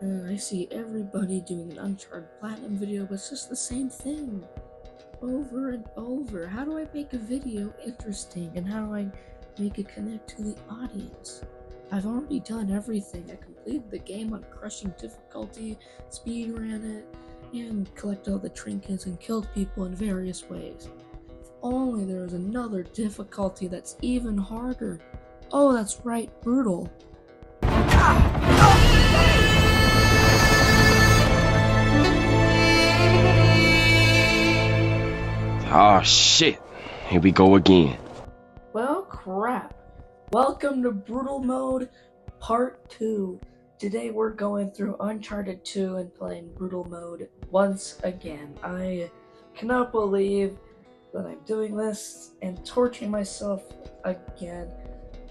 I see everybody doing an Uncharted Platinum video, but it's just the same thing over and over. How do I make a video interesting, and how do I make it connect to the audience? I've already done everything. I completed the game on crushing difficulty, speedran it, and collected all the trinkets and killed people in various ways. If only there was another difficulty that's even harder. Oh, that's right, brutal. Oh shit, here we go again. Well, crap. Welcome to Brutal Mode Part 2. Today we're going through Uncharted 2 and playing Brutal Mode once again. I cannot believe that I'm doing this and torturing myself again.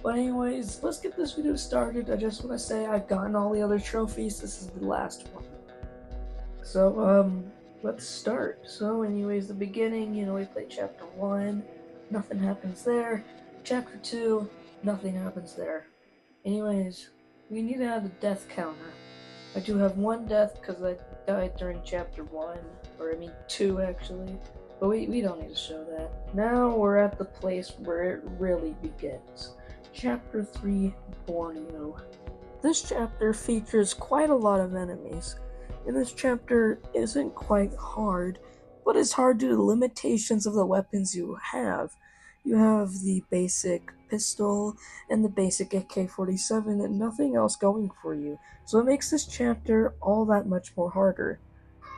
But anyways, let's get this video started. I just want to say I've gotten all the other trophies. This is the last one. So, let's start. So anyways, the beginning, we played chapter 1, nothing happens there. Chapter 2, nothing happens there. Anyways, we need to have a death counter. I do have one death because I died during chapter 1, or 2 actually, but we don't need to show that. Now we're at the place where it really begins. Chapter 3, Borneo. This chapter features quite a lot of enemies. And this chapter isn't quite hard, but it's hard due to the limitations of the weapons you have. You have the basic pistol and the basic AK-47 and nothing else going for you, so it makes this chapter all that much more harder.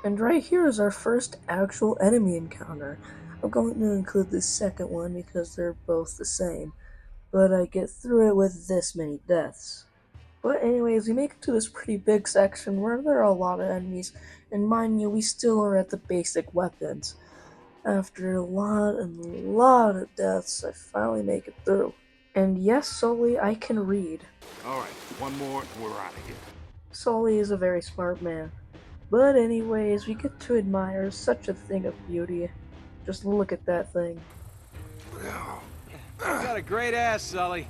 And right here is our first actual enemy encounter. I'm going to include the second one because they're both the same, but I get through it with this many deaths. But anyways, we make it to this pretty big section where there are a lot of enemies, and mind you, we still are at the basic weapons. After a lot of deaths, I finally make it through. And yes, Sully, I can read. Alright, one more and we're out of here. Sully is a very smart man. But anyways, we get to admire such a thing of beauty. Just look at that thing. You got a great ass, Sully.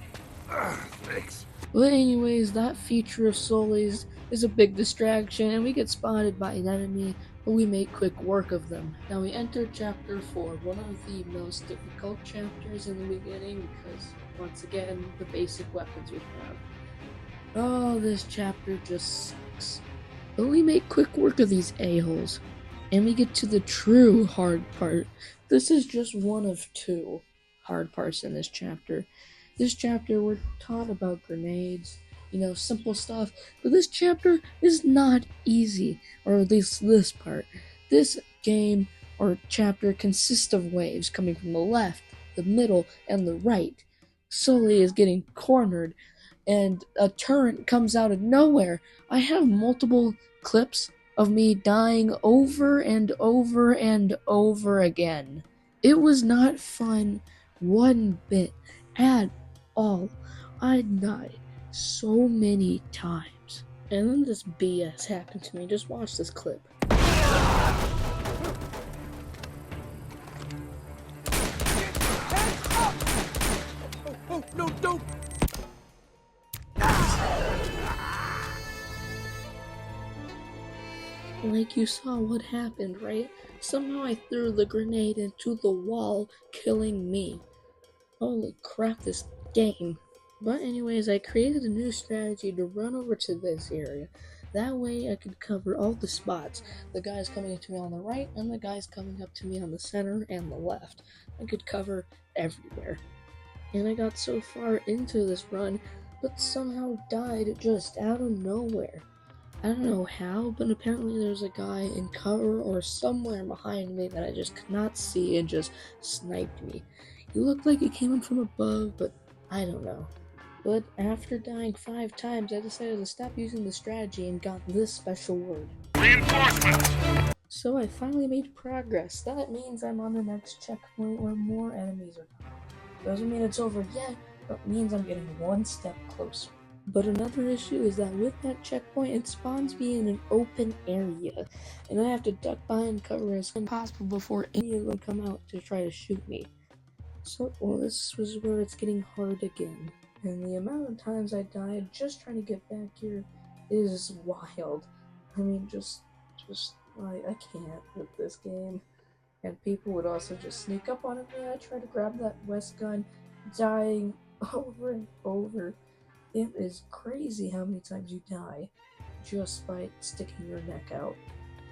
Thanks. But anyways, that feature of Sully's is a big distraction, and we get spotted by an enemy, but we make quick work of them. Now we enter chapter 4, one of the most difficult chapters in the beginning, because, once again, the basic weapons we have. Oh, this chapter just sucks. But we make quick work of these a-holes, and we get to the true hard part. This is just one of two hard parts in this chapter. This chapter, we're taught about grenades, simple stuff, but this chapter is not easy, or at least this part. This game, or chapter, consists of waves coming from the left, the middle, and the right. Sully is getting cornered, and a turret comes out of nowhere. I have multiple clips of me dying over and over and over again. It was not fun one bit at all. I died so many times. And then this BS happened to me. Just watch this clip. Oh, no, don't! Like you saw what happened, right? Somehow I threw the grenade into the wall, killing me. Holy crap, this game. But anyways, I created a new strategy to run over to this area. That way I could cover all the spots. The guys coming up to me on the right and the guys coming up to me on the center and the left. I could cover everywhere. And I got so far into this run, but somehow died just out of nowhere. I don't know how, but apparently there's a guy in cover or somewhere behind me that I just could not see and just sniped me. He looked like he came in from above, but I don't know. But after dying 5 times, I decided to stop using the strategy and got this special word. Reinforcements! So I finally made progress. That means I'm on the next checkpoint where more enemies are coming. Doesn't mean it's over yet, but means I'm getting one step closer. But another issue is that with that checkpoint, it spawns me in an open area, and I have to duck behind cover as soon as possible before any of them come out to try to shoot me. So, this was where it's getting hard again, and the amount of times I died just trying to get back here is wild. I mean, I can't with this game. And people would also just sneak up on me. I try to grab that West gun, dying over and over. It is crazy how many times you die just by sticking your neck out.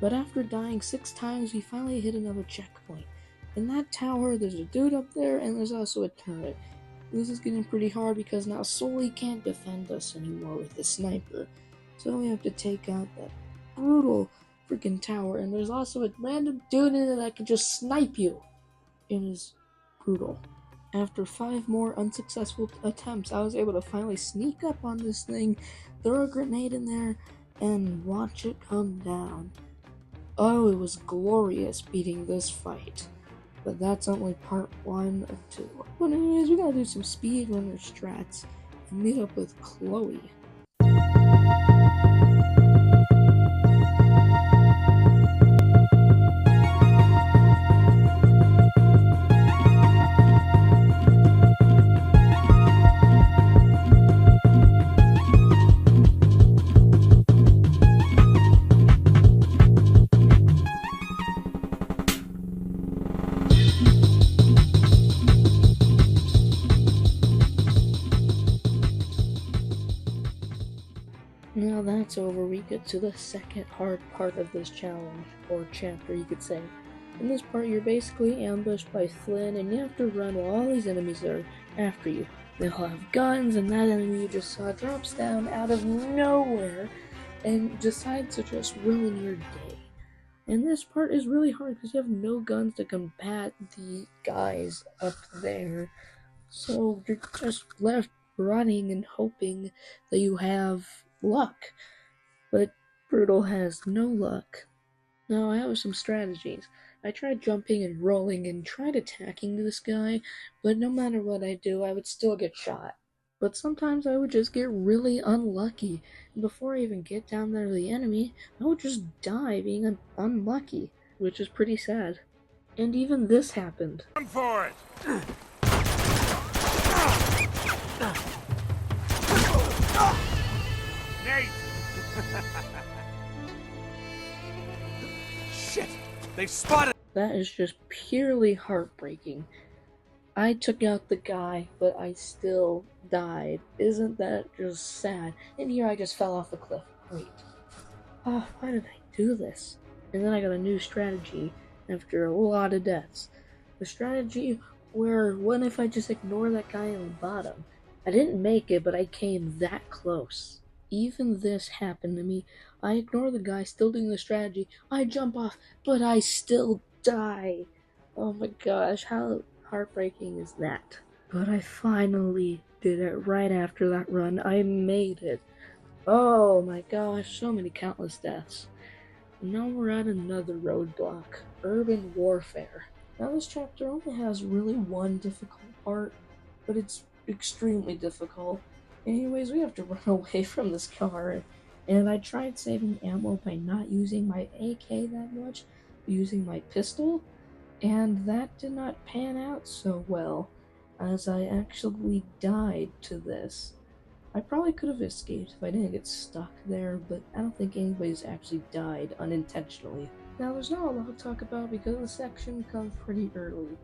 But after dying 6 times, we finally hit another checkpoint. In that tower, there's a dude up there, and there's also a turret. This is getting pretty hard because now Sully can't defend us anymore with the sniper. So we have to take out that brutal freaking tower, and there's also a random dude in it that can just snipe you. It is brutal. After 5 more unsuccessful attempts, I was able to finally sneak up on this thing, throw a grenade in there, and watch it come down. Oh, it was glorious beating this fight. But that's only part 1 of 2. But anyways, we gotta do some speedrunner strats and meet up with Chloe. Now that's over, we get to the second hard part of this challenge, or chapter you could say. In this part, you're basically ambushed by Flynn, and you have to run while all these enemies are after you. They'll have guns, and that enemy you just saw drops down out of nowhere and decides to just ruin your day. And this part is really hard because you have no guns to combat the guys up there. So you're just left running and hoping that you have luck. But Brutal has no luck. Now I have some strategies. I tried jumping and rolling and tried attacking this guy, but no matter what I do, I would still get shot. But sometimes I would just get really unlucky, and before I even get down there to the enemy, I would just die being unlucky, which is pretty sad. And even this happened. Run for it! Nate! Shit! They've spotted! That is just purely heartbreaking. I took out the guy, but I still died. Isn't that just sad? And here I just fell off a cliff. Wait. Oh, why did I do this? And then I got a new strategy after a lot of deaths. The strategy where, what if I just ignore that guy on the bottom? I didn't make it, but I came that close. Even this happened to me. I ignore the guy, still doing the strategy. I jump off, but I still die. Oh my gosh, how heartbreaking is that? But I finally did it right after that run. I made it. Oh my gosh, so many countless deaths. Now we're at another roadblock, urban warfare. Now this chapter only has really one difficult part, but it's extremely difficult. Anyways, we have to run away from this car, and I tried saving ammo by not using my AK that much, using my pistol, and that did not pan out so well, as I actually died to this. I probably could have escaped if I didn't get stuck there, but I don't think anybody's actually died unintentionally. Now, there's not a lot to talk about because the section comes pretty early.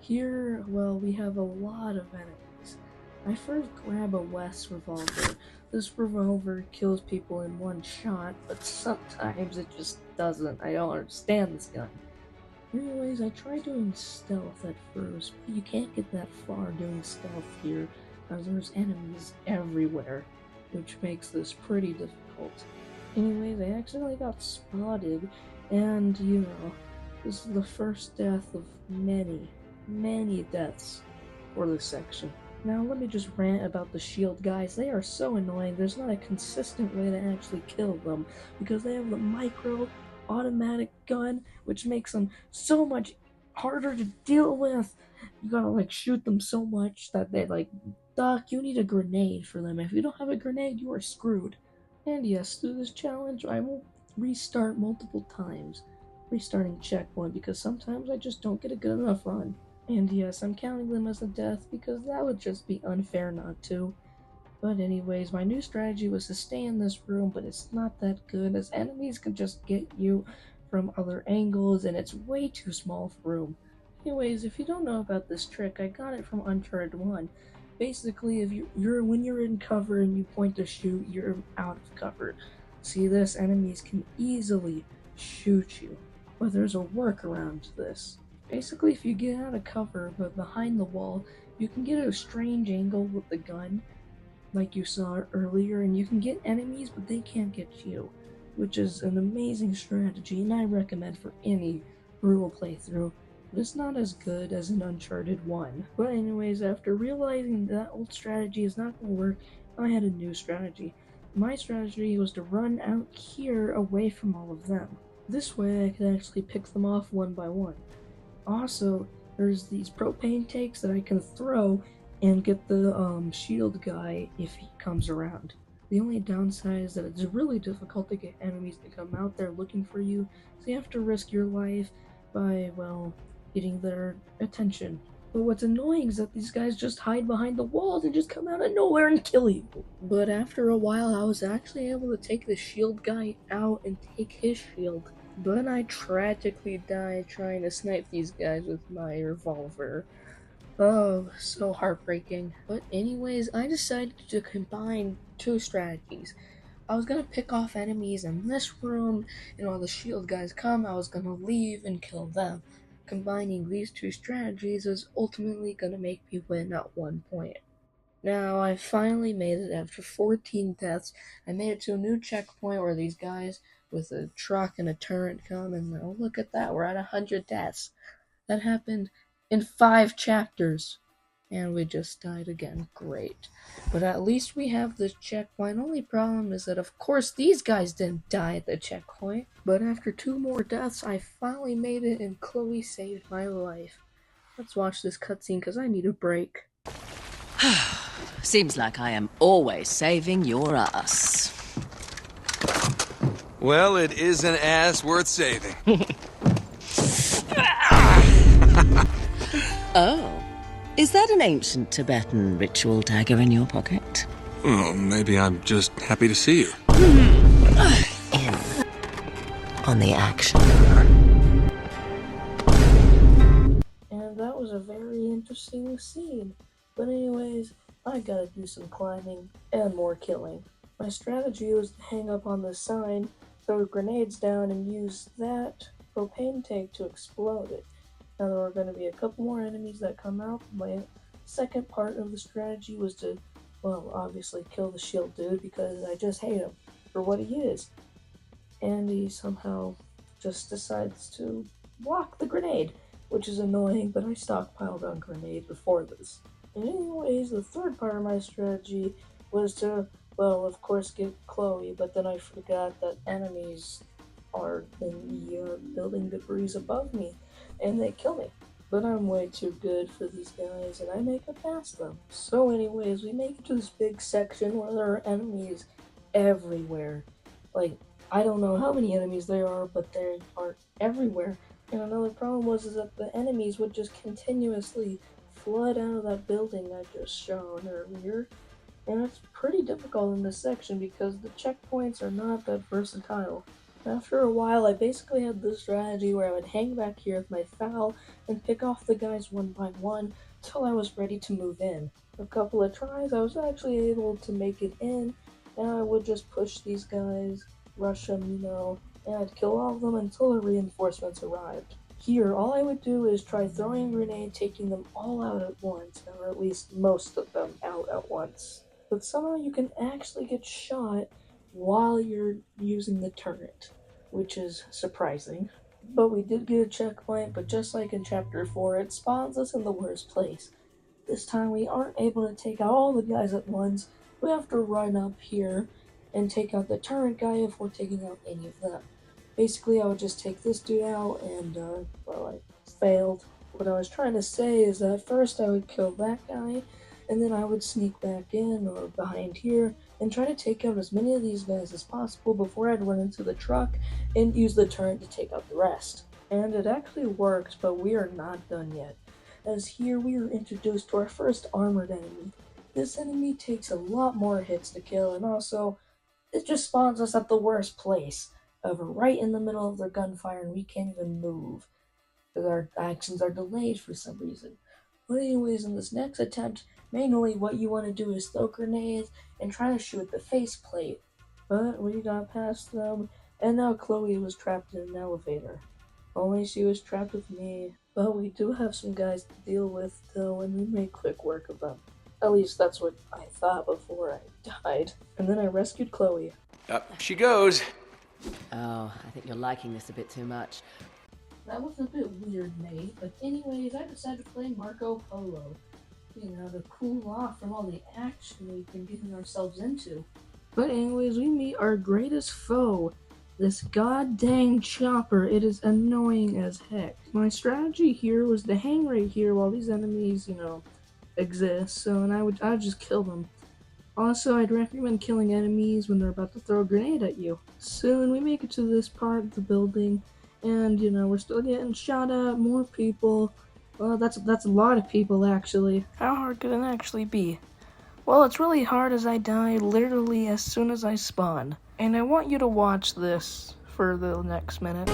Here, well, we have a lot of enemies. I first grab a West revolver. This revolver kills people in one shot, but sometimes it just doesn't. I don't understand this gun. Anyways, I tried doing stealth at first, but you can't get that far doing stealth here, as there's enemies everywhere, which makes this pretty difficult. Anyways, I accidentally got spotted, and this is the first death of many deaths for this section. Now let me just rant about the shield guys. They are so annoying. There's not a consistent way to actually kill them, because they have the micro automatic gun, which makes them so much harder to deal with. You gotta shoot them so much that they duck. You need a grenade for them. If you don't have a grenade, you are screwed. And yes, through this challenge, I will restart multiple times, restarting checkpoint, because sometimes I just don't get a good enough run. And yes, I'm counting them as a death because that would just be unfair not to. But anyways, my new strategy was to stay in this room, but it's not that good as enemies can just get you from other angles and it's way too small of a room. Anyways, if you don't know about this trick, I got it from Uncharted 1. Basically, if when you're in cover and you point to shoot, you're out of cover. See this? Enemies can easily shoot you. But there's a workaround to this. Basically, if you get out of cover but behind the wall, you can get a strange angle with the gun, like you saw earlier, and you can get enemies, but they can't get you, which is an amazing strategy, and I recommend for any brutal playthrough. But it's not as good as in Uncharted 1. But anyways, after realizing that old strategy is not going to work, I had a new strategy. My strategy was to run out here away from all of them. This way I could actually pick them off one by one. Also, there's these propane tanks that I can throw and get the shield guy if he comes around. The only downside is that it's really difficult to get enemies to come out there looking for you, so you have to risk your life by, well, getting their attention. But what's annoying is that these guys just hide behind the walls and just come out of nowhere and kill you. But after a while, I was actually able to take the shield guy out and take his shield. But I tragically died trying to snipe these guys with my revolver. Oh, so heartbreaking. But anyways, I decided to combine two strategies. I was gonna pick off enemies in this room, and while the shield guys come, I was gonna leave and kill them. Combining these two strategies is ultimately gonna make me win at one point. Now, I finally made it after 14 deaths. I made it to a new checkpoint where these guys with a truck and a turret come, and now look at that, we're at 100 deaths. That happened in 5 chapters. And we just died again. Great. But at least we have this checkpoint. Only problem is that, of course, these guys didn't die at the checkpoint. But after 2 more deaths, I finally made it, and Chloe saved my life. Let's watch this cutscene, because I need a break. Seems like I am always saving your ass. Well, it is an ass worth saving. Oh, is that an ancient Tibetan ritual dagger in your pocket? Oh, maybe I'm just happy to see you. In on the action. And that was a very interesting scene. But anyways, I gotta do some climbing and more killing. My strategy was to hang up on the sign, throw grenades down, and use that propane tank to explode it. Now there are going to be a couple more enemies that come out. My second part of the strategy was to, well, obviously kill the shield dude because I just hate him for what he is. And he somehow just decides to block the grenade, which is annoying, but I stockpiled on grenade before this. And anyways, the third part of my strategy was to, well, of course, get Chloe, but then I forgot that enemies are in the building debris above me, and they kill me. But I'm way too good for these guys, and I make it past them. So anyways, we make it to this big section where there are enemies everywhere. Like, I don't know how many enemies there are, but they are everywhere. And another problem is that the enemies would just continuously flood out of that building I just shown earlier. And it's pretty difficult in this section because the checkpoints are not that versatile. After a while, I basically had this strategy where I would hang back here with my FAL and pick off the guys one by one till I was ready to move in. A couple of tries, I was actually able to make it in, and I would just push these guys, rush them, and I'd kill all of them until the reinforcements arrived. Here, all I would do is try throwing a grenade, taking them all out at once, or at least most of them out at once. But somehow you can actually get shot while you're using the turret, which is surprising. But we did get a checkpoint, but just like in Chapter 4, it spawns us in the worst place. This time we aren't able to take out all the guys at once. We have to run up here and take out the turret guy if we're taking out any of them. Basically, I would just take this dude out, and, well, I failed. What I was trying to say is that first I would kill that guy, and then I would sneak back in or behind here and try to take out as many of these guys as possible before I'd run into the truck and use the turret to take out the rest. And it actually worked, but we are not done yet, as here we are introduced to our first armored enemy. This enemy takes a lot more hits to kill, and also it just spawns us at the worst place, over right in the middle of their gunfire, and we can't even move because our actions are delayed for some reason. But anyways, in this next attempt, mainly what you want to do is throw grenades and try to shoot the faceplate. But we got past them, and now Chloe was trapped in an elevator. Only she was trapped with me, but we do have some guys to deal with though, and we made quick work of them. At least that's what I thought before I died. And then I rescued Chloe. Up she goes. Oh, I think you're liking this a bit too much. That was a bit weird, Nate, but anyways, I decided to play Marco Polo. To cool off from all the action we've been getting ourselves into. But anyways, we meet our greatest foe, this goddamn chopper. It is annoying as heck. My strategy here was to hang right here while these enemies, exist, and I would just kill them. Also, I'd recommend killing enemies when they're about to throw a grenade at you. Soon we make it to this part of the building, and we're still getting shot at, more people. Well, that's a lot of people actually. How hard could it actually be? Well, it's really hard as I die literally as soon as I spawn. And I want you to watch this for the next minute.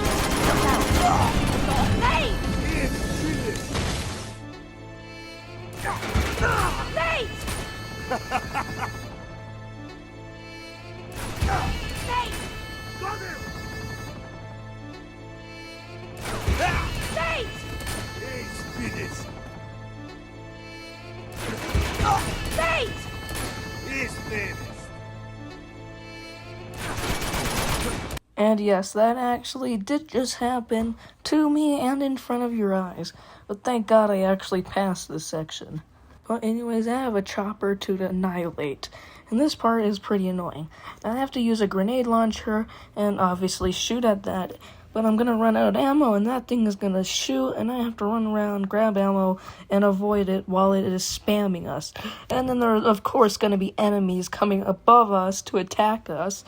And yes, that actually did just happen to me and in front of your eyes. But thank God I actually passed this section. But anyways, I have a chopper to annihilate. And this part is pretty annoying. I have to use a grenade launcher and obviously shoot at that. But I'm gonna run out of ammo and that thing is gonna shoot and I have to run around, grab ammo, and avoid it while it is spamming us. And then there are of course gonna be enemies coming above us to attack us.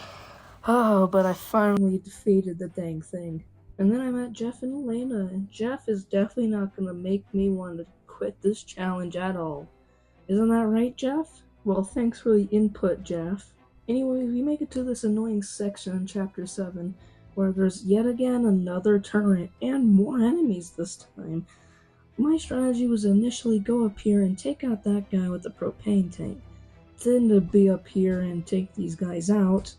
Oh, but I finally defeated the dang thing. And then I met Jeff and Elena, and Jeff is definitely not gonna make me want to quit this challenge at all. Isn't that right, Jeff? Well, thanks for the input, Jeff. Anyway, we make it to this annoying section in Chapter 7, where there's yet again another turret, and more enemies this time. My strategy was to initially go up here and take out that guy with the propane tank, then to be up here and take these guys out.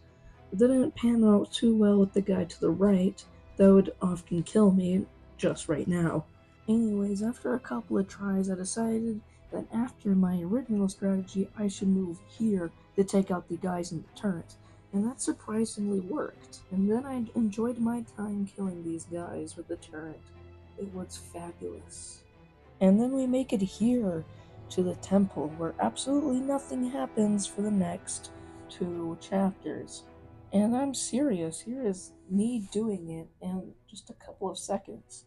It didn't pan out too well with the guy to the right, that would often kill me just right now. Anyways, after a couple of tries, I decided that after my original strategy, I should move here to take out the guys in the turret. And that surprisingly worked. And then I enjoyed my time killing these guys with the turret. It was fabulous. And then we make it here, to the temple, where absolutely nothing happens for the next 2 chapters. And I'm serious, here is me doing it in just a couple of seconds.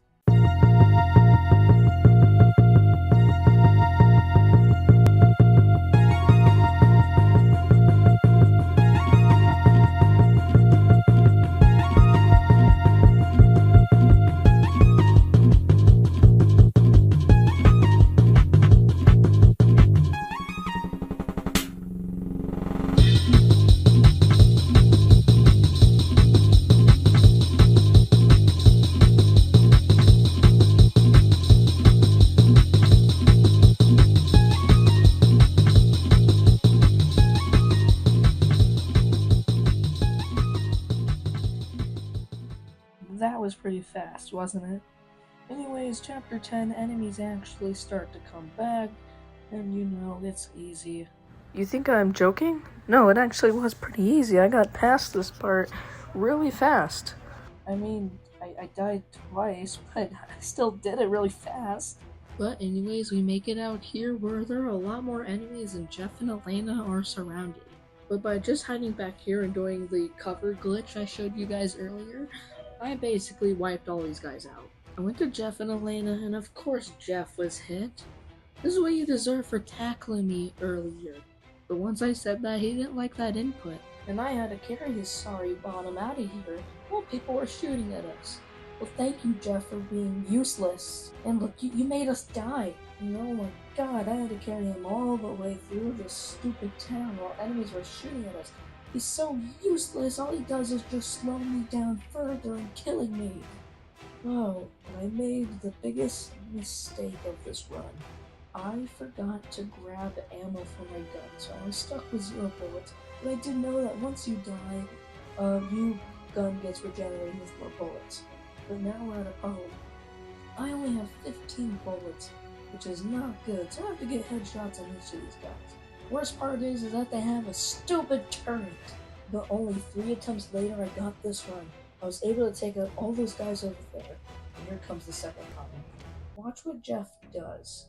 That was pretty fast, wasn't it? Anyways, chapter 10, enemies actually start to come back, and it's easy. You think I'm joking? No, it actually was pretty easy. I got past this part really fast. I mean, I died twice, but I still did it really fast. But anyways, we make it out here where there are a lot more enemies and Jeff and Elena are surrounded. But by just hiding back here and doing the cover glitch I showed you guys earlier, I basically wiped all these guys out. I went to Jeff and Elena, and of course Jeff was hit. This is what you deserve for tackling me earlier. But once I said that, he didn't like that input, and I had to carry his sorry bottom out of here while people were shooting at us. Well, thank you, Jeff, for being useless. And look, you made us die. And oh my god, I had to carry him all the way through this stupid town while enemies were shooting at us. He's so useless, all he does is just slow me down further and killing me. Oh, I made the biggest mistake of this run. I forgot to grab ammo for my gun, so I was stuck with 0 bullets. But I did know that once you die, your gun gets regenerated with more bullets. But now we're at a problem. I only have 15 bullets, which is not good, so I have to get headshots on each of these guys. Worst part is that they have a stupid turret. But only 3 attempts later, I got this run. I was able to take out all those guys over there. And here comes the second problem. Watch what Jeff does.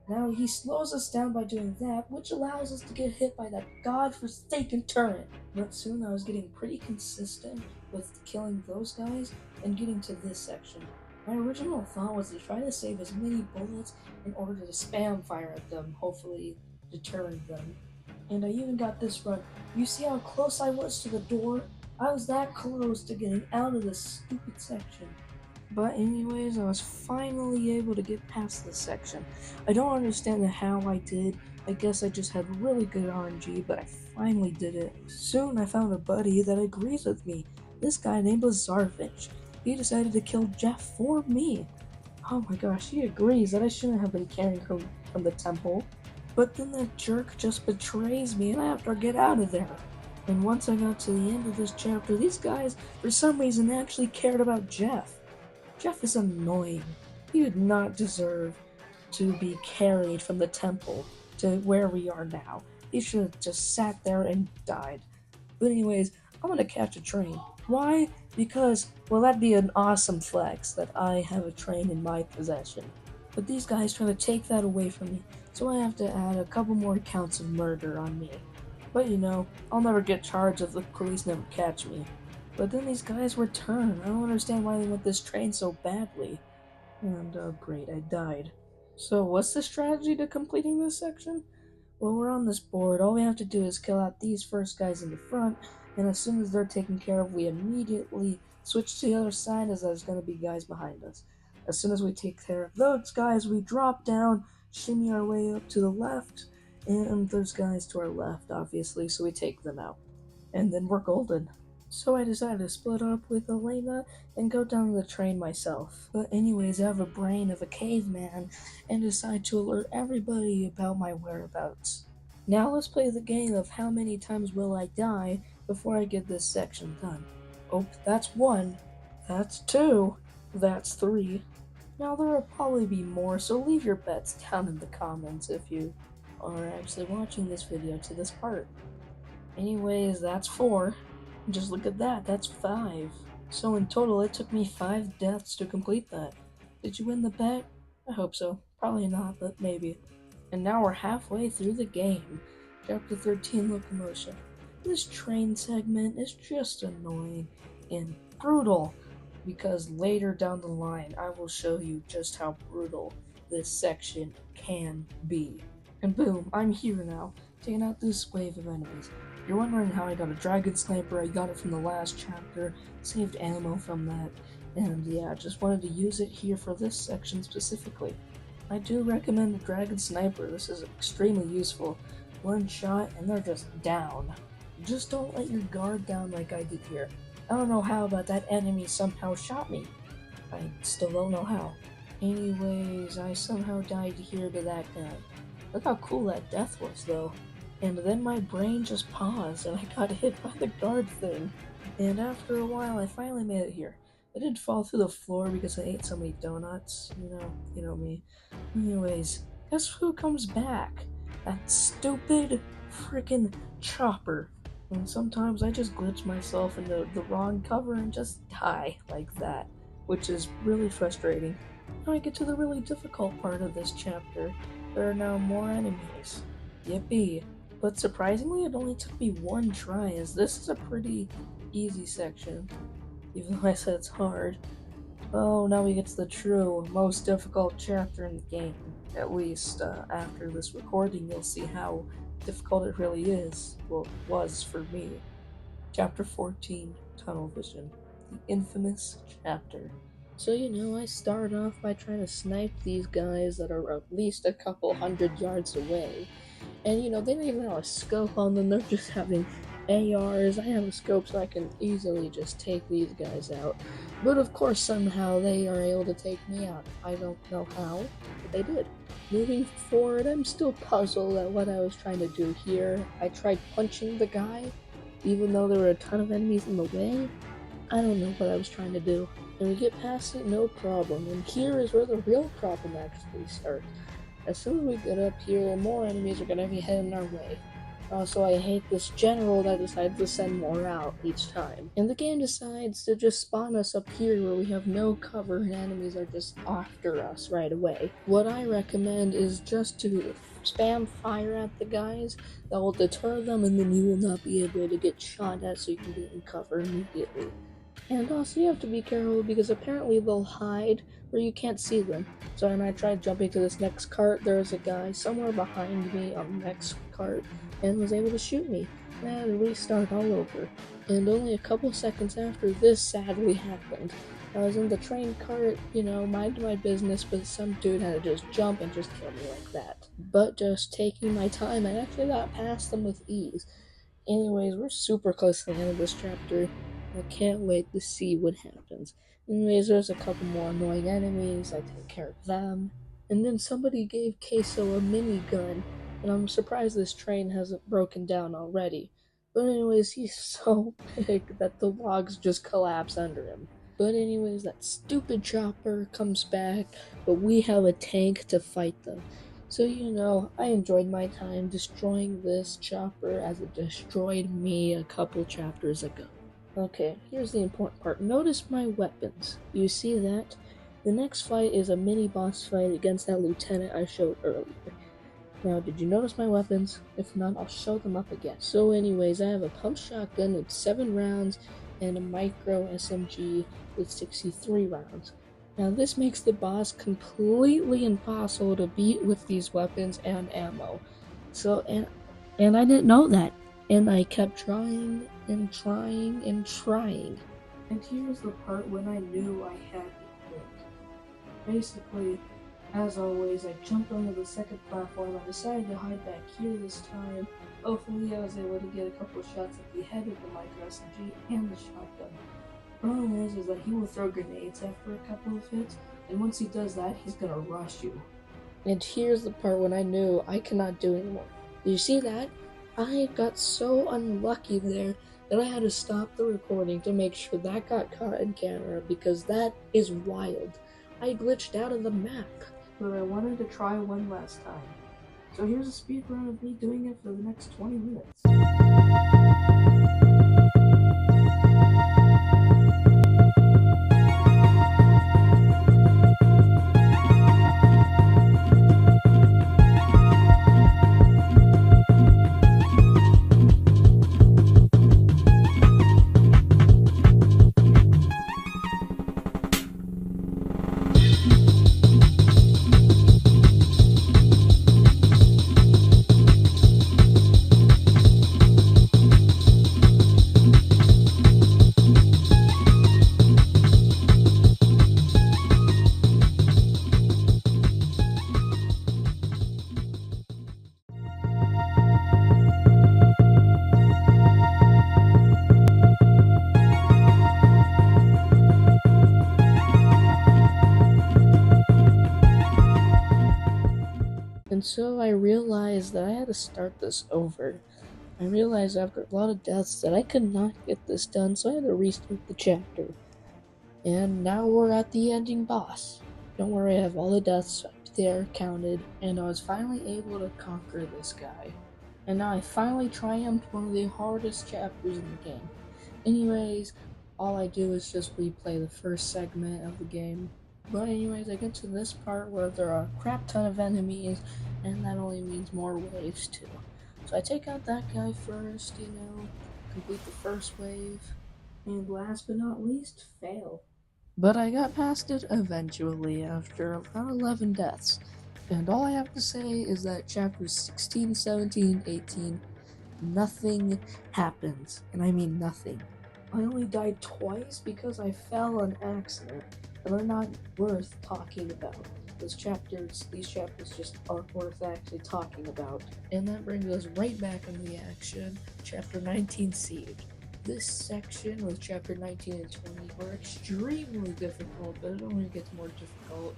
Now he slows us down by doing that, which allows us to get hit by that godforsaken turret. But soon I was getting pretty consistent with killing those guys and getting to this section. My original thought was to try to save as many bullets in order to spam fire at them, hopefully deterring them. And I even got this run. You see how close I was to the door? I was that close to getting out of this stupid section. But anyways, I was finally able to get past this section. I don't understand how I did. I guess I just had really good RNG, but I finally did it. Soon I found a buddy that agrees with me. This guy named Lazarvich. He decided to kill Jeff for me. Oh my gosh, he agrees that I shouldn't have been carrying him from the temple. But then that jerk just betrays me and I have to get out of there. And once I got to the end of this chapter, these guys, for some reason, actually cared about Jeff. Jeff is annoying. He did not deserve to be carried from the temple to where we are now. He should have just sat there and died. But anyways, I'm gonna catch a train. Why? Because, well, that'd be an awesome flex that I have a train in my possession. But these guys try to take that away from me, so I have to add a couple more counts of murder on me. But you know, I'll never get charged if the police never catch me. But then these guys return. I don't understand why they want this train so badly. And oh great, I died. So what's the strategy to completing this section? Well, we're on this board. All we have to do is kill out these first guys in the front, and as soon as they're taken care of, we immediately switch to the other side as there's going to be guys behind us. As soon as we take care of those guys, we drop down, shimmy our way up to the left, and there's guys to our left, obviously, so we take them out. And then we're golden. So I decided to split up with Elena and go down the train myself. But anyways, I have a brain of a caveman and decide to alert everybody about my whereabouts. Now let's play the game of how many times will I die before I get this section done. Oh, that's 1. That's 2. That's 3. Now there will probably be more, so leave your bets down in the comments if you are actually watching this video to this part. Anyways, that's 4. Just look at that, that's 5. So in total, it took me 5 deaths to complete that. Did you win the bet? I hope so. Probably not, but maybe. And now we're halfway through the game. Chapter 13, Locomotion. This train segment is just annoying and brutal, because later down the line, I will show you just how brutal this section can be. And boom, I'm here now, taking out this wave of enemies. You're wondering how I got a dragon sniper. I got it from the last chapter, saved ammo from that, and yeah, just wanted to use it here for this section specifically. I do recommend the dragon sniper. This is extremely useful. 1 shot and they're just down. Just don't let your guard down like I did here. I don't know how, but that enemy somehow shot me. I still don't know how. Anyways, I somehow died here to that guy. Look how cool that death was though. And then my brain just paused and I got hit by the guard thing. And after a while, I finally made it here. I didn't fall through the floor because I ate so many donuts, you know me. Anyways, guess who comes back? That stupid freaking chopper. And sometimes I just glitch myself into the wrong cover and just die like that, which is really frustrating. Now I get to the really difficult part of this chapter. There are now more enemies. Yippee. But surprisingly, it only took me 1 try, as this is a pretty easy section, even though I said it's hard. Oh, now we get to the true, most difficult chapter in the game. At least, after this recording, you'll see how difficult it really is. Well, it was for me. Chapter 14, Tunnel Vision. The infamous chapter. So, I start off by trying to snipe these guys that are at least a couple hundred yards away. And, they don't even have a scope on them, they're just having ARs. I have a scope so I can easily just take these guys out. But of course, somehow they are able to take me out. I don't know how, but they did. Moving forward, I'm still puzzled at what I was trying to do here. I tried punching the guy, even though there were a ton of enemies in the way. I don't know what I was trying to do. And we get past it, no problem. And here is where the real problem actually starts. As soon as we get up here, more enemies are gonna be heading our way. Also, I hate this general that decides to send more out each time. And the game decides to just spawn us up here where we have no cover and enemies are just after us right away. What I recommend is just to spam fire at the guys. That will deter them, and then you will not be able to get shot at, so you can get in cover immediately. And also you have to be careful because apparently they'll hide where you can't see them. So when I tried jumping to this next cart, there was a guy somewhere behind me on the next cart and was able to shoot me. And I had to restart all over. And only a couple seconds after this sadly happened. I was in the train cart, minding my business, but some dude had to just jump and just kill me like that. But just taking my time, I actually got past them with ease. Anyways, we're super close to the end of this chapter. I can't wait to see what happens. Anyways, there's a couple more annoying enemies. I take care of them. And then somebody gave Queso a minigun, and I'm surprised this train hasn't broken down already. But anyways, he's so big that the logs just collapse under him. But anyways, that stupid chopper comes back, but we have a tank to fight them. So, I enjoyed my time destroying this chopper as it destroyed me a couple chapters ago. Okay, here's the important part. Notice my weapons. You see that? The next fight is a mini-boss fight against that lieutenant I showed earlier. Now, did you notice my weapons? If not, I'll show them up again. So anyways, I have a pump shotgun with 7 rounds and a micro SMG with 63 rounds. Now this makes the boss completely impossible to beat with these weapons and ammo. And I didn't know that. And I kept trying and trying and trying. And here's the part when I knew I had to quit. Basically, as always, I jumped onto the second platform. I decided to hide back here this time. Hopefully I was able to get a couple of shots at the head of the micro SMG and the shotgun. Problem is that he will throw grenades after a couple of hits, and once he does that, he's gonna rush you. And here's the part when I knew I cannot do anymore. Do you see that? I got so unlucky there that I had to stop the recording to make sure that got caught in camera because that is wild. I glitched out of the map, but I wanted to try one last time. So here's a speed run of me doing it for the next 20 minutes. And so I realized that I had to start this over. I realized after a lot of deaths that I could not get this done, so I had to restart the chapter. And now we're at the ending boss. Don't worry, I have all the deaths up there counted, and I was finally able to conquer this guy. And now I finally triumphed one of the hardest chapters in the game. Anyways, all I do is just replay the first segment of the game. But anyways, I get to this part where there are a crap ton of enemies, and that only means more waves too. So I take out that guy first, complete the first wave, and last but not least, fail. But I got past it eventually after about 11 deaths. And all I have to say is that chapters 16, 17, 18, nothing happens. And I mean nothing. I only died twice because I fell on accident. and they're not worth talking about. These chapters just aren't worth actually talking about. And that brings us right back into the action. Chapter 19, Siege. This section with chapter 19 and 20 were extremely difficult, but it only gets more difficult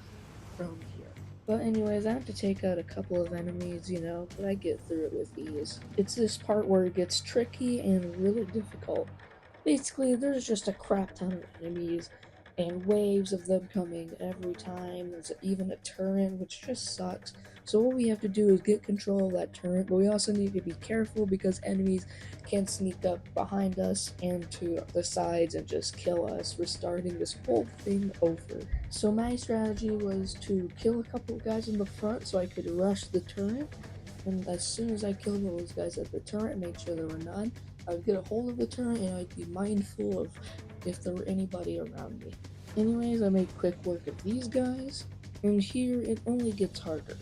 from here. But anyways, I have to take out a couple of enemies, but I get through it with ease. It's this part where it gets tricky and really difficult. Basically, there's just a crap ton of enemies and waves of them coming every time. There's even a turret, which just sucks. So what we have to do is get control of that turret, but we also need to be careful because enemies can sneak up behind us and to the sides and just kill us, restarting this whole thing over. So my strategy was to kill a couple of guys in the front so I could rush the turret, and as soon as I killed all those guys at the turret, made sure there were none, I would get a hold of the turret and I'd be mindful of if there were anybody around me. Anyways, I made quick work of these guys, and here it only gets harder.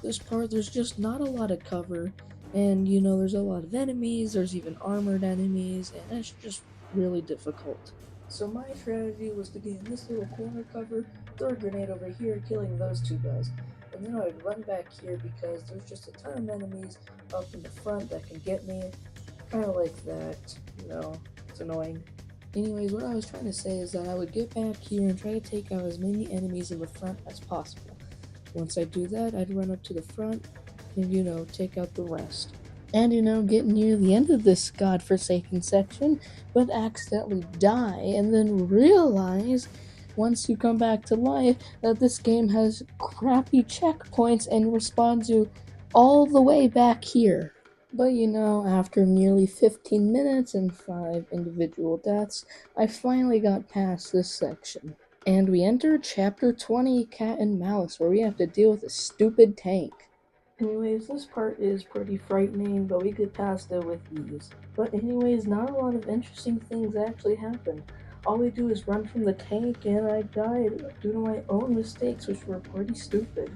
This part, there's just not a lot of cover, and there's a lot of enemies, there's even armored enemies, and it's just really difficult. So my strategy was to get in this little corner cover, throw a grenade over here, killing those two guys, and then I would run back here because there's just a ton of enemies up in the front that can get me. Kind of like that, it's annoying. Anyways, what I was trying to say is that I would get back here and try to take out as many enemies in the front as possible. Once I do that, I'd run up to the front and, take out the rest. And, get near the end of this godforsaken section, but accidentally die, and then realize, once you come back to life, that this game has crappy checkpoints and respawns you all the way back here. But after nearly 15 minutes and 5 individual deaths, I finally got past this section. And we enter Chapter 20, Cat and Mouse, where we have to deal with a stupid tank. Anyways, this part is pretty frightening, but we get past it with ease. But anyways, not a lot of interesting things actually happen. All we do is run from the tank, and I died due to my own mistakes, which were pretty stupid.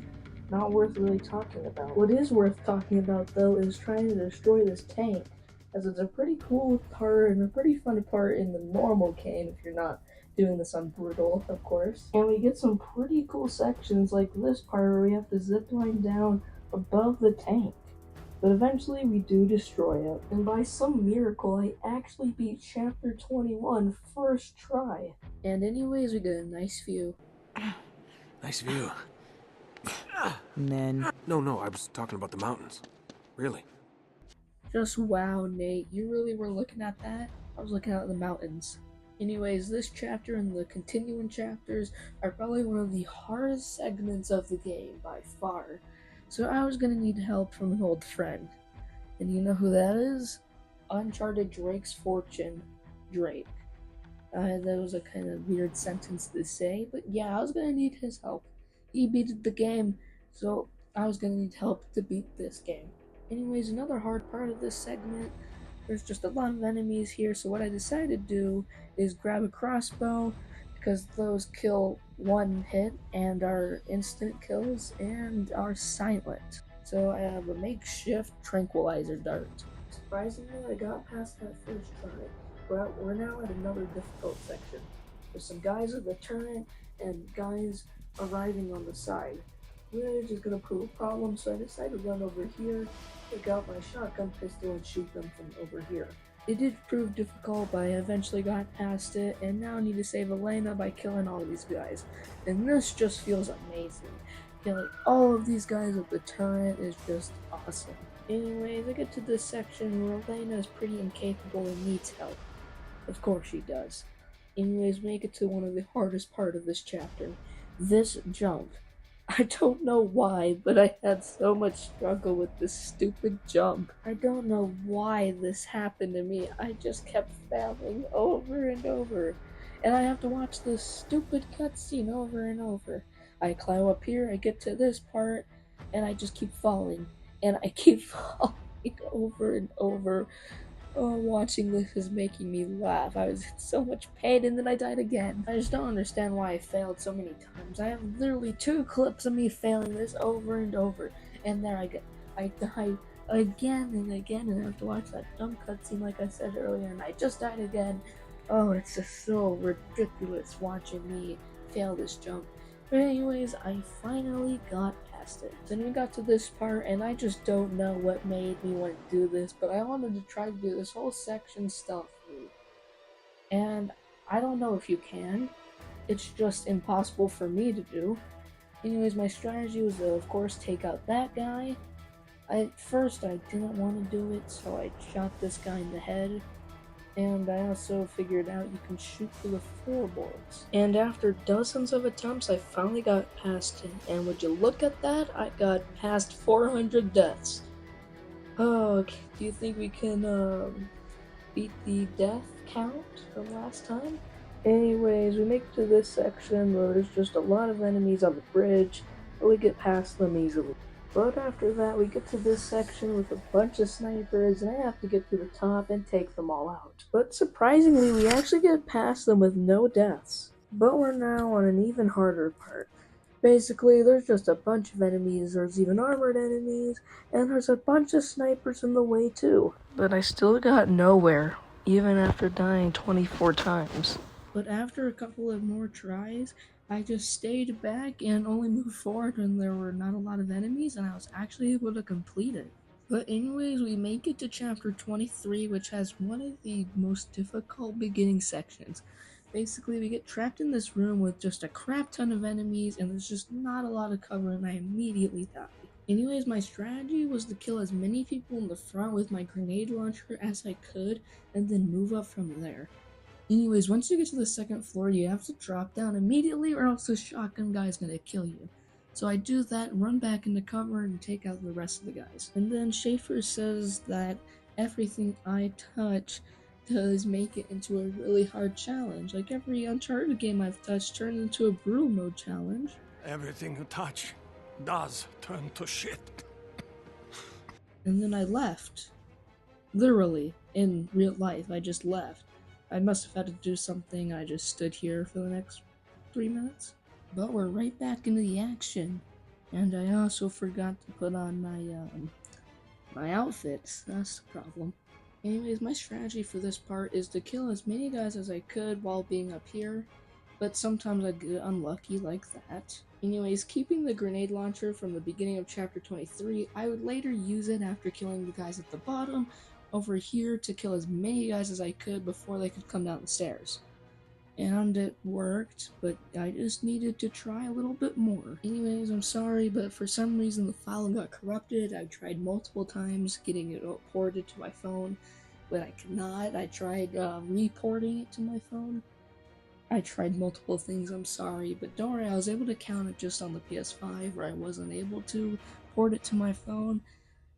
Not worth really talking about. What is worth talking about, though, is trying to destroy this tank, as it's a pretty cool part and a pretty fun part in the normal game if you're not doing this on Brutal, of course. And we get some pretty cool sections like this part where we have to zipline down above the tank. But eventually we do destroy it, and by some miracle I actually beat Chapter 21 first try. And anyways, we get a nice view. Nice view. And then... No, I was talking about the mountains. Really. Just wow, Nate, you really were looking at that? I was looking at the mountains. Anyways, this chapter and the continuing chapters are probably one of the hardest segments of the game by far. So I was gonna need help from an old friend. And you know who that is? Uncharted Drake's Fortune, Drake. That was a kind of weird sentence to say, but yeah, I was gonna need his help. He beat the game, so I was gonna need help to beat this game. Anyways, another hard part of this segment, there's just a lot of enemies here, so what I decided to do is grab a crossbow, because those kill one hit and are instant kills and are silent. So I have a makeshift tranquilizer dart. Surprisingly, I got past that first try, but we're now at another difficult section. There's some guys at the turret and guys arriving on the side. Really just gonna prove a problem, so I decided to run over here, take out my shotgun pistol, and shoot them from over here. It did prove difficult, but I eventually got past it, and now I need to save Elena by killing all these guys. And this just feels amazing. Killing all of these guys with the turret is just awesome. Anyways, I get to this section where Elena is pretty incapable and needs help. Of course she does. Anyways, make it to one of the hardest part of this chapter. This jump. I don't know why, but I had so much struggle with this stupid jump. I don't know why this happened to me. I just kept failing over and over. And I have to watch this stupid cutscene over and over. I climb up here, I get to this part, and I just keep falling. And I keep falling over and over. Oh, watching this is making me laugh. I was in so much pain and then I died again. I just don't understand why I failed so many times. I have literally 2 clips of me failing this over and over. And there I die again and again, and I have to watch that dumb cutscene like I said earlier, and I just died again. Oh, it's just so ridiculous watching me fail this jump. But anyways, I finally got past it. Then we got to this part, and I just don't know what made me want to do this, but I wanted to try to do this whole section stealthily. And I don't know if you can. It's just impossible for me to do. Anyways, my strategy was to, of course, take out that guy. At first, I didn't want to do it, so I shot this guy in the head. And I also figured out you can shoot through the floorboards. And after dozens of attempts, I finally got past it. And would you look at that? I got past 400 deaths. Oh, do you think we can beat the death count from last time? Anyways, we make it to this section where there's just a lot of enemies on the bridge, but we get past them easily. But after that, we get to this section with a bunch of snipers, and I have to get to the top and take them all out. But surprisingly, we actually get past them with no deaths. But we're now on an even harder part. Basically, there's just a bunch of enemies, there's even armored enemies, and there's a bunch of snipers in the way too. But I still got nowhere, even after dying 24 times. But after a couple of more tries, I just stayed back and only moved forward when there were not a lot of enemies, and I was actually able to complete it. But anyways, we make it to chapter 23, which has one of the most difficult beginning sections. Basically, we get trapped in this room with just a crap ton of enemies, and there's just not a lot of cover, and I immediately die. Anyways, my strategy was to kill as many people in the front with my grenade launcher as I could, and then move up from there. Anyways, once you get to the second floor, you have to drop down immediately or else the shotgun guy is going to kill you. So I do that, run back into cover, and take out the rest of the guys. And then Schaefer says that everything I touch does make it into a really hard challenge. Like every Uncharted game I've touched turned into a brutal mode challenge. Everything you touch does turn to shit. And then I left. Literally, in real life, I just left. I must have had to do something. I just stood here for the next 3 minutes. But we're right back into the action. And I also forgot to put on my outfits. That's the problem. Anyways, my strategy for this part is to kill as many guys as I could while being up here. But sometimes I get unlucky like that. Anyways, keeping the grenade launcher from the beginning of chapter 23, I would later use it after killing the guys at the bottom over here to kill as many guys as I could before they could come down the stairs. And it worked, but I just needed to try a little bit more. Anyways, I'm sorry, but for some reason the file got corrupted. I tried multiple times getting it ported to my phone, but I could not. I tried reporting it to my phone. I tried multiple things, I'm sorry, but don't worry, I was able to count it just on the PS5 where I wasn't able to port it to my phone,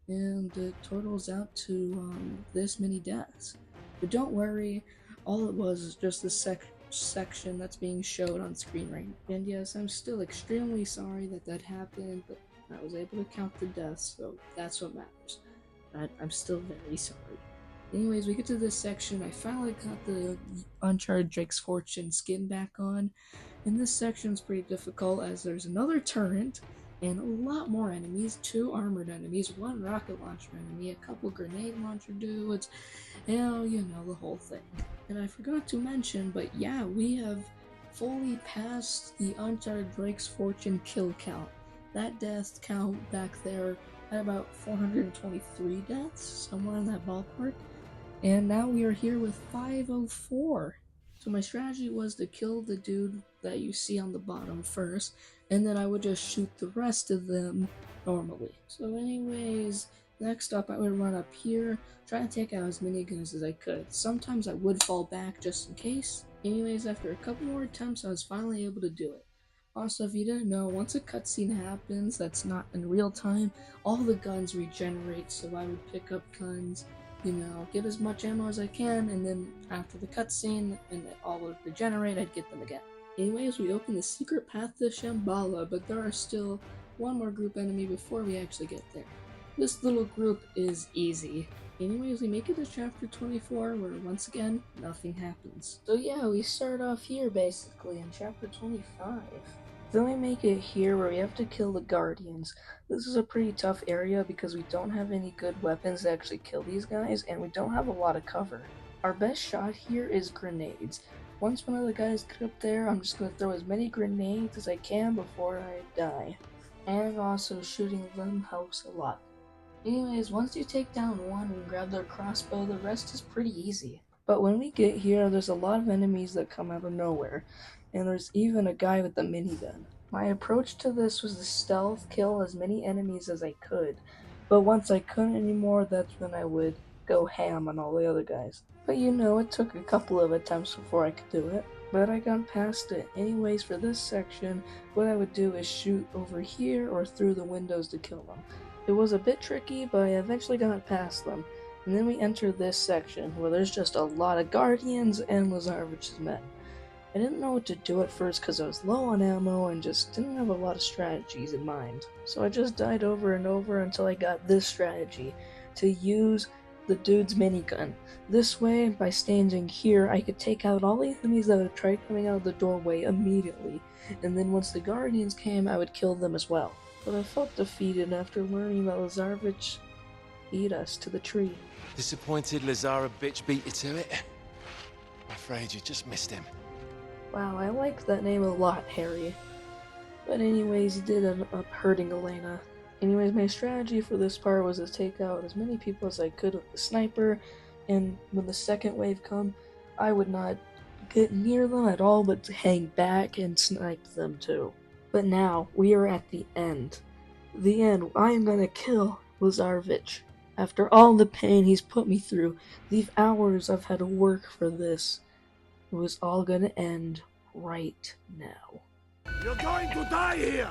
and it totals out to this many deaths. But don't worry, all it was is just this section that's being showed on screen right now. And yes, I'm still extremely sorry that happened, but I was able to count the deaths, so that's what matters. I'm still very sorry. Anyways, we get to this section. I finally got the Uncharted Drake's Fortune skin back on, and this section is pretty difficult as there's another turret and a lot more enemies, 2 armored enemies, 1 rocket launcher enemy, a couple grenade launcher dudes, and you know, the whole thing. And I forgot to mention, but yeah, we have fully passed the Uncharted Drake's Fortune kill count. That death count back there at about 423 deaths, somewhere in that ballpark. And now we are here with 504. So my strategy was to kill the dude that you see on the bottom first, and then I would just shoot the rest of them normally. So anyways, next up I would run up here, try to take out as many guns as I could. Sometimes I would fall back just in case. Anyways, after a couple more attempts, I was finally able to do it. Also, if you didn't know, once a cutscene happens that's not in real time, all the guns regenerate, so I would pick up guns, you know, get as much ammo as I can, and then after the cutscene and it all would regenerate, I'd get them again. Anyways, we open the secret path to Shambhala, but there are still one more group enemy before we actually get there. This little group is easy. Anyways, we make it to chapter 24, where once again, nothing happens. So yeah, we start off here basically in chapter 25. Then we make it here where we have to kill the Guardians. This is a pretty tough area because we don't have any good weapons to actually kill these guys, and we don't have a lot of cover. Our best shot here is grenades. Once one of the guys get up there, I'm just gonna throw as many grenades as I can before I die. And also shooting them helps a lot. Anyways, once you take down one and grab their crossbow, the rest is pretty easy. But when we get here, there's a lot of enemies that come out of nowhere, and there's even a guy with a minigun. My approach to this was to stealth kill as many enemies as I could, but once I couldn't anymore, that's when I would go ham on all the other guys. But you know, it took a couple of attempts before I could do it, but I got past it. Anyways, for this section, what I would do is shoot over here or through the windows to kill them. It was a bit tricky, but I eventually got past them. And then we enter this section, where there's just a lot of Guardians and Lazarevich's men. I didn't know what to do at first because I was low on ammo and just didn't have a lot of strategies in mind. So I just died over and over until I got this strategy, to use the dude's minigun. This way, by standing here, I could take out all the enemies that would try coming out of the doorway immediately, and then once the Guardians came, I would kill them as well. But I felt defeated after learning that Lazarevich beat us to the tree. Disappointed Lazara bitch beat you to it? I'm afraid you just missed him. Wow, I like that name a lot, Harry. But anyways, he did end up hurting Elena. Anyways, my strategy for this part was to take out as many people as I could with the sniper, and when the second wave come, I would not get near them at all, but hang back and snipe them too. But now, we are at the end. The end. I am gonna kill Lazarevich. After all the pain he's put me through, the hours I've had to work for this, it was all gonna end right now. You're going to die here!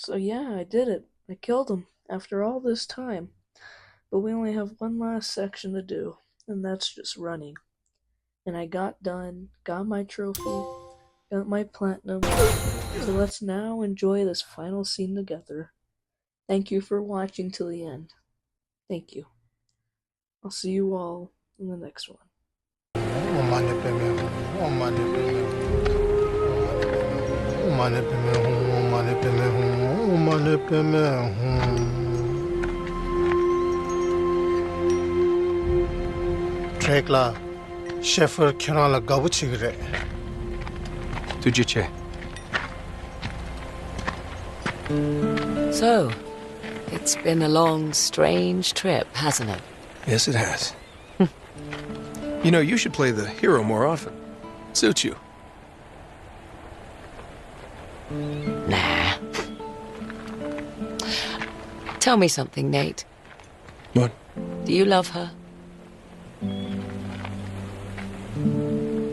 So yeah, I did it. I killed him after all this time. But we only have one last section to do, and that's just running. And I got done, got my trophy, got my platinum, so let's now enjoy this final scene together. Thank you for watching till the end. Thank you. I'll see you all in the next one. Trekla, Sheffer Kirala Gabuchigre. Tujiche. So, it's been a long, strange trip, hasn't it? Yes, it has. You know, you should play the hero more often. Suits you. Nah. Tell me something, Nate. What? Do you love her?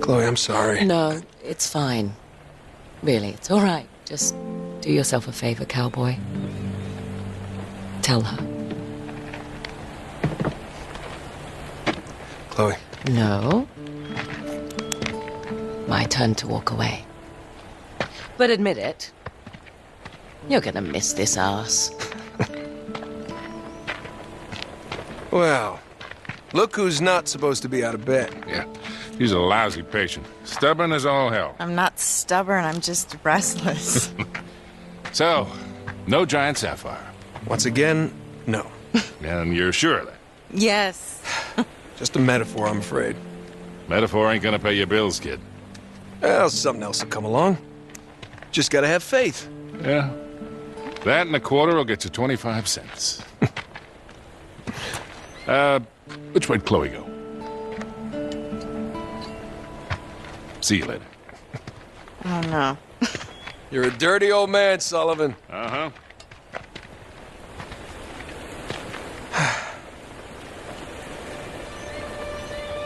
Chloe, I'm sorry. No, it's fine. Really, it's all right. Just do yourself a favor, cowboy. Tell her. Chloe. No. My turn to walk away. But admit it. You're gonna miss this ass. Well, look who's not supposed to be out of bed. Yeah, he's a lousy patient. Stubborn as all hell. I'm not stubborn, I'm just restless. So, no giant sapphire. Once again, no. And you're sure of that? Yes. Just a metaphor, I'm afraid. Metaphor ain't gonna pay your bills, kid. Well, something else will come along. Just gotta have faith. Yeah. That and a quarter will get you 25 cents. Which way'd Chloe go? See you later. Oh, no. You're a dirty old man, Sullivan. Uh-huh.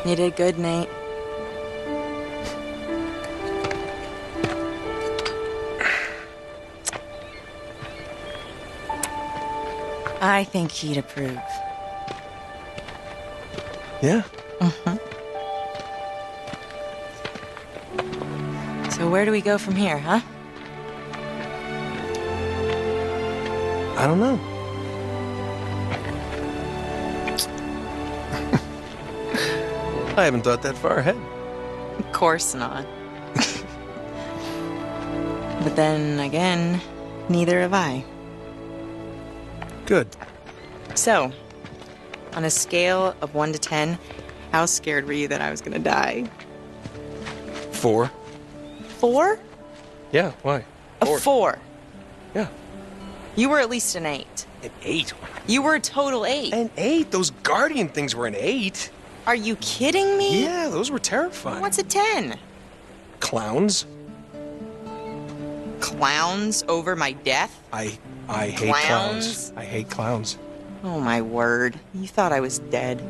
You did good, Nate. I think he'd approve. Yeah? So where do we go from here, huh? I don't know. I haven't thought that far ahead. Of course not. But then again, neither have I. Good. So, on a scale of 1 to 10, how scared were you that I was gonna die? 4. 4? Yeah, why? A 4. Yeah. You were at least an 8. An 8? You were a total 8. An 8? Those Guardian things were an 8. Are you kidding me? Yeah, those were terrifying. What's a 10? Clowns? Clowns over my death? I hate clowns. I hate clowns. Oh, my word. You thought I was dead.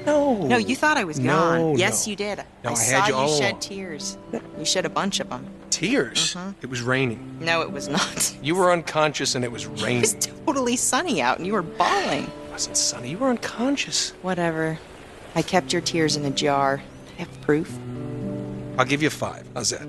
No. No, you thought I was gone. No, Yes, no. you did. No, I saw had you all you shed along. tears. You shed a bunch of them. Tears? It was raining. No, it was not. You were unconscious and it was It raining. was totally sunny out and you were bawling. It wasn't sunny. You were unconscious. Whatever. I kept your tears in a jar. I have proof. I'll give you 5. How's that?